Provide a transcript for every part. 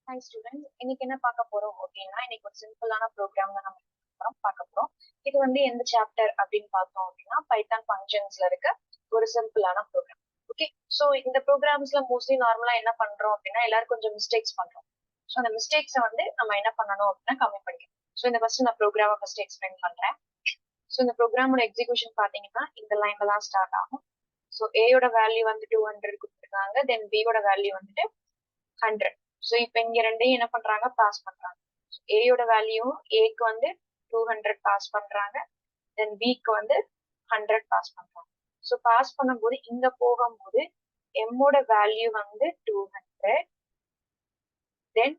Hi students, இன்னைக்கு என்ன பார்க்க போறோம் அப்படின்னா இன்னைக்கு ஒரு சிம்பிளான ப்ரோக்ராம் தான் நம்ம பார்க்க போறோம். இது வந்து எந்த சாப்டர் அப்படின்னு பார்த்தோம் அப்படின்னா பைத்தான் ஃபங்க்ஷன்ஸ்ல இருக்க ஒரு சிம்பிளான ப்ரோக்ராம். ஓகே, ஸோ இந்த ப்ரோக்ராம்ஸ்ல மோஸ்ட்லி நார்மலா என்ன பண்றோம் அப்படின்னா எல்லாரும் கொஞ்சம் மிஸ்டேக்ஸ் பண்றோம். ஸோ அந்த மிஸ்டேக்ஸை வந்து நம்ம என்ன பண்ணணும் அப்படின்னா கம்மி பண்ணிக்கணும். ஸோ இந்த ஃபர்ஸ்ட் நான் ப்ரோக்ராமை ஃபர்ஸ்ட் எக்ஸ்பிளைன் பண்றேன். ஸோ இந்த ப்ரோக்ராமோட எக்ஸிகூஷன் பாத்தீங்கன்னா இந்த லைன்ல தான் ஸ்டார்ட் ஆகும். ஸோ ஏயோட வேல்யூ வந்து 200 கொடுத்துருக்காங்க, தென் பியோட வேல்யூ வந்துட்டு 100. ஸோ இப்போ இங்க ரெண்டையும் என்ன பண்றாங்க, பாஸ் பண்றாங்க. ஏயோட வேல்யூ ஏக்கு வந்து 200 பாஸ் பண்றாங்க, தென் பிக்கு வந்து 100 பாஸ் பண்றாங்க. ஸோ பாஸ் பண்ணும்போது இங்க போகும்போது எம்மோட வேல்யூ வந்து 200, தென்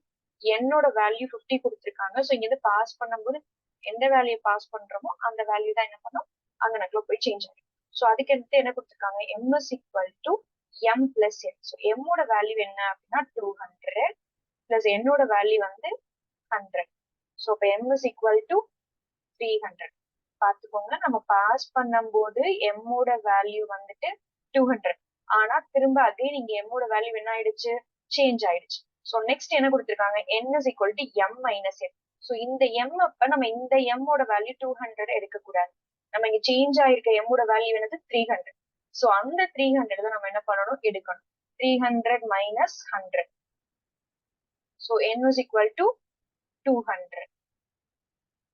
என்னோட வேல்யூ 50 கொடுத்துருக்காங்க. ஸோ இங்க இருந்து பாஸ் பண்ணும்போது எந்த வேல்யூ பாஸ் பண்றோமோ அந்த வேல்யூ தான் என்ன பண்ணும், அங்க நடுவில் போய் சேஞ்ச் ஆகும். ஸோ அதுக்கு அடுத்து என்ன கொடுத்துருக்காங்க, m is equal to m plus n. So எம்மோட வேல்யூ என்ன அப்படின்னா 200 பிளஸ் என்னோட வேல்யூ வந்து 100. ஸோ இப்போ m is equal to 300. பார்த்துக்கோங்க, நம்ம பாஸ் பண்ணும்போது எம்மோட வேல்யூ வந்துட்டு 200, ஆனா திரும்ப அதே நீங்க எம்மோட வேல்யூ என்ன ஆயிடுச்சு, சேஞ்ச் ஆயிடுச்சு. ஸோ நெக்ஸ்ட் என்ன கொடுத்துருக்காங்க, n is equal to m minus n. So இந்த m அப்ப நம்ம இந்த m ஓட வேல்யூ 200 எடுக்கக்கூடாது. நம்ம இங்க சேஞ்ச் ஆயிருக்க m ஓட வேல்யூ என்னது 300. ஸோ அந்த 300 தான் நம்ம என்ன பண்ணணும், எடுக்கணும். 300 minus 100. So n is equal to 200.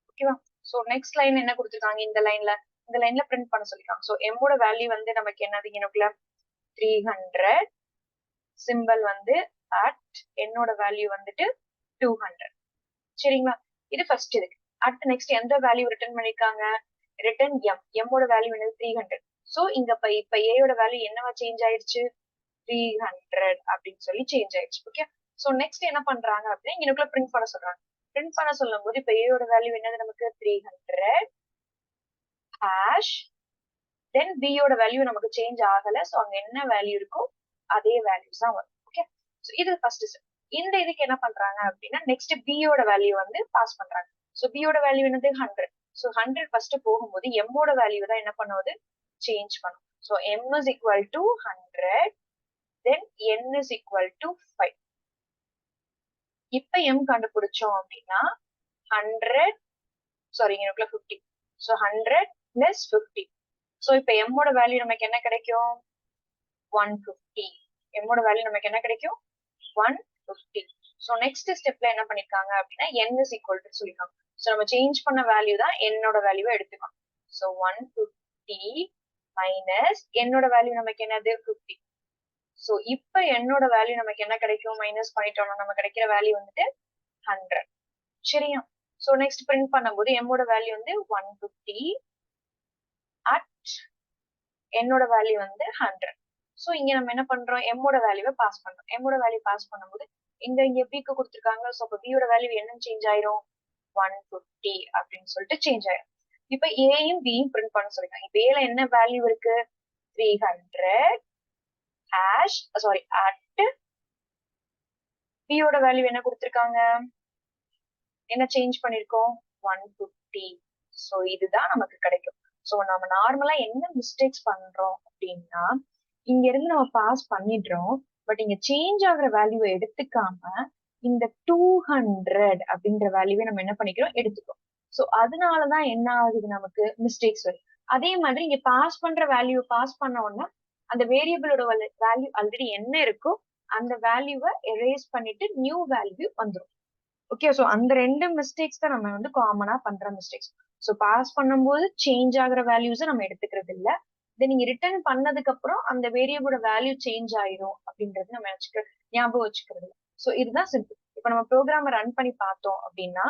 ஓகேவா? ஸோ நெக்ஸ்ட் லைன் என்ன கொடுத்துருக்காங்க, இந்த லைன்ல பிரிண்ட் பண்ண சொல்லிருக்காங்க. ஸோ m ஓட வேல்யூ வந்து நமக்கு என்னது, எனக்குள்ள 300, சிம்பிள் வந்து அட், என்னோட வேல்யூ வந்துட்டு 200. சரிங்களா? இது ஃபர்ஸ்ட் இருக்கு. அடுத்து நெக்ஸ்ட் எந்த வேல்யூ ரிட்டர்ன் பண்ணிருக்காங்க, ரிட்டர்ன் m ஓட வேல்யூ என்னது 300. ஸோ இங்க இப்ப ஏயோட வேல்யூ என்னவா சேஞ்ச் ஆயிடுச்சு, 300 அப்படின்னு சொல்லி சேஞ்ச் ஆயிடுச்சு. ஓகே, ஸோ நெக்ஸ்ட் என்ன பண்றாங்க அப்படின்னா இங்கக்குள்ள பிரிண்ட் பண்ண சொல்றாங்க. பிரிண்ட் பண்ண சொல்லும் போது இப்ப ஏயோட வேல்யூ என்னது நமக்கு 300 ஹேஷ், தென் பியோட வேல்யூ நமக்கு சேஞ்ச் ஆகல. ஸோ அங்க என்ன வேல்யூ இருக்கோ அதே வேல்யூஸ் தான் வரும். ஓகே, ஸோ இது ஃபர்ஸ்ட் ஸ்டெப். இந்த இதுக்கு என்ன பண்றாங்க அப்படின்னா நெக்ஸ்ட் பியோட வேல்யூ வந்து பாஸ் பண்றாங்க. ஸோ பியோட வேல்யூ என்னது 100. ஸோ 100 ஃபர்ஸ்ட் போகும்போது எம்மோட வேல்யூ தான் என்ன பண்ணுவது, சேஞ்ச் பண்ணும். So m is equal to 100, then n is equal to 5. இப்ப m கண்டுபிடிச்சோம் அப்படின்னா 100, சாரி இங்க 50. So 100 plus 50. ஸோ இப்ப m ஓட வேல்யூ நமக்கு என்ன கிடைக்கும், 150. m ஓட வேல்யூ நமக்கு என்ன கிடைக்கும், 150. ஸோ நெக்ஸ்ட் ஸ்டெப்ல என்ன பண்ணிருக்காங்க அப்படின்னா n is equal to சொல்லிருக்காங்க. ஸோ நம்ம சேஞ்ச் பண்ண வேல்யூ தான் என்னோட வேல்யூவை எடுத்துக்கணும். ஸோ 150 மைனஸ் என்னோட வேல்யூ நமக்கு என்னது 50. ஸோ இப்ப என்னோட வேல்யூ நமக்கு என்ன கிடைக்கும், மைனஸ் பண்ணிட்டோம்னா நம்ம கிடைக்கிற வேல்யூ வந்துட்டு 100. சரியா? ஸோ நெக்ஸ்ட் பிரிண்ட் பண்ணும்போது எம்மோட வேல்யூ வந்து 150 அட் என்னோட வேல்யூ வந்து 100. ஸோ இங்க நம்ம என்ன பண்றோம், எம்மோட வேல்யூவை பாஸ் பண்றோம். எம்மோட வேல்யூ பாஸ் பண்ணும்போது இங்க பிக்கு கொடுத்துருக்காங்க. ஸோ இப்போ பியோட வேல்யூ என்னன்னு சேஞ்ச் ஆயிரும், 150 அப்படின்னு சொல்லிட்டு சேஞ்ச் ஆயிரும். இப்ப ஏயும் பியும் பிரிண்ட் பண்ண சொல்லிருக்காங்க. இப்ப ஏல என்ன வேல்யூ இருக்கு, 300 ஹேஷ், சாரி அட், பியோட வேல்யூ என்ன கொடுத்துருக்காங்க, என்ன சேஞ்ச் பண்ணிருக்கோம், 150. ஸோ இதுதான் நமக்கு கிடைக்கும். ஸோ நம்ம நார்மலா என்ன மிஸ்டேக்ஸ் பண்றோம் அப்படின்னா இங்க இருந்து நம்ம பாஸ் பண்ணிடுறோம், பட் இங்க சேஞ்ச் ஆகுற வேல்யூவை எடுத்துக்காம இந்த 200 அப்படின்ற வேல்யூவை நம்ம என்ன பண்ணிக்கிறோம், எடுத்துக்கிறோம். ஸோ அதனாலதான் என்ன ஆகுது, நமக்கு மிஸ்டேக்ஸ் வருது. அதே மாதிரி இங்க பாஸ் பண்ற வேல்யூ பாஸ் பண்ண உடனே அந்த வேரியபிளோட வேல்யூ ஆல்ரெடி என்ன இருக்கோ அந்த வேல்யூவை எரேஸ் பண்ணிட்டு நியூ வேல்யூ வந்துடும். ஓகே, ஸோ அந்த ரெண்டு மிஸ்டேக்ஸ் தான் நம்ம வந்து காமனா பண்ற மிஸ்டேக்ஸ். ஸோ பாஸ் பண்ணும்போது சேஞ்ச் ஆகுற வேல்யூஸை நம்ம எடுத்துக்கிறது இல்லை. இதை நீங்க ரிட்டர்ன் பண்ணதுக்கு அப்புறம் அந்த வேரியபிளோட வேல்யூ சேஞ்ச் ஆயிரும் அப்படின்றது நம்ம ஞாபகம் வச்சுக்கிறது. ஸோ இதுதான் சிம்பிள். இப்ப நம்ம ப்ரோக்ராம ரன் பண்ணி பார்த்தோம் அப்படின்னா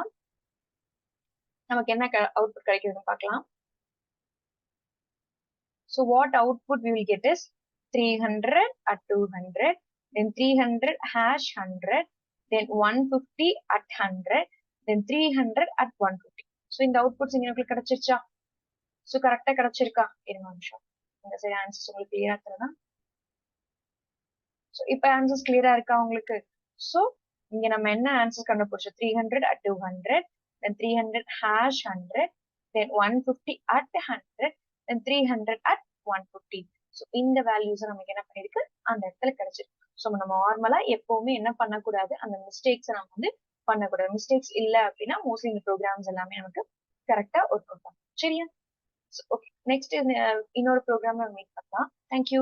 நமக்கு என்ன அவுட்புட் கிடைக்குதுன்னு பார்க்கலாம். So what output we will get is 300 at 200, then 300 hash 100, then 150 at 100, then 300 at 150. So இந்த அவுட்புட்ஸ் உங்களுக்கு கிடைச்சிருச்சா? ஸோ கரெக்டா கிடைச்சிருக்கா? இருங்க நிமிஷம், இந்த சைடு ஆன்சர்ஸ் உங்களுக்கு கிளியரா தரதான். ஸோ இப்போ ஆன்சர்ஸ் கிளியரா இருக்கா உங்களுக்கு? ஸோ இங்க நம்ம என்ன ஆன்சர் கண்டுபிடிச்சோம், 300 at 200, then 300 hash 100, then 150 at 100, then 300 at 150. So இந்த வேல்யூஸ் நமக்கு என்ன பண்ணிருக்கு, அந்த இடத்துல கிடைச்சிருக்கு. ஸோ நம்ம நார்மலா எப்பவுமே என்ன பண்ணக்கூடாது, அந்த மிஸ்டேக்ஸை நம்ம வந்து பண்ணக்கூடாது. மிஸ்டேக்ஸ் இல்ல அப்படின்னா மோஸ்ட்லி இந்த ப்ரோக்ராம்ஸ் எல்லாமே நமக்கு கரெக்டா ஒர்க் அவுட் ஆகும். சரியா? ஓகே, நெக்ஸ்ட் இன்னொரு ப்ரோக்ராம்ல மீட் பண்ணலாம். தேங்க்யூ.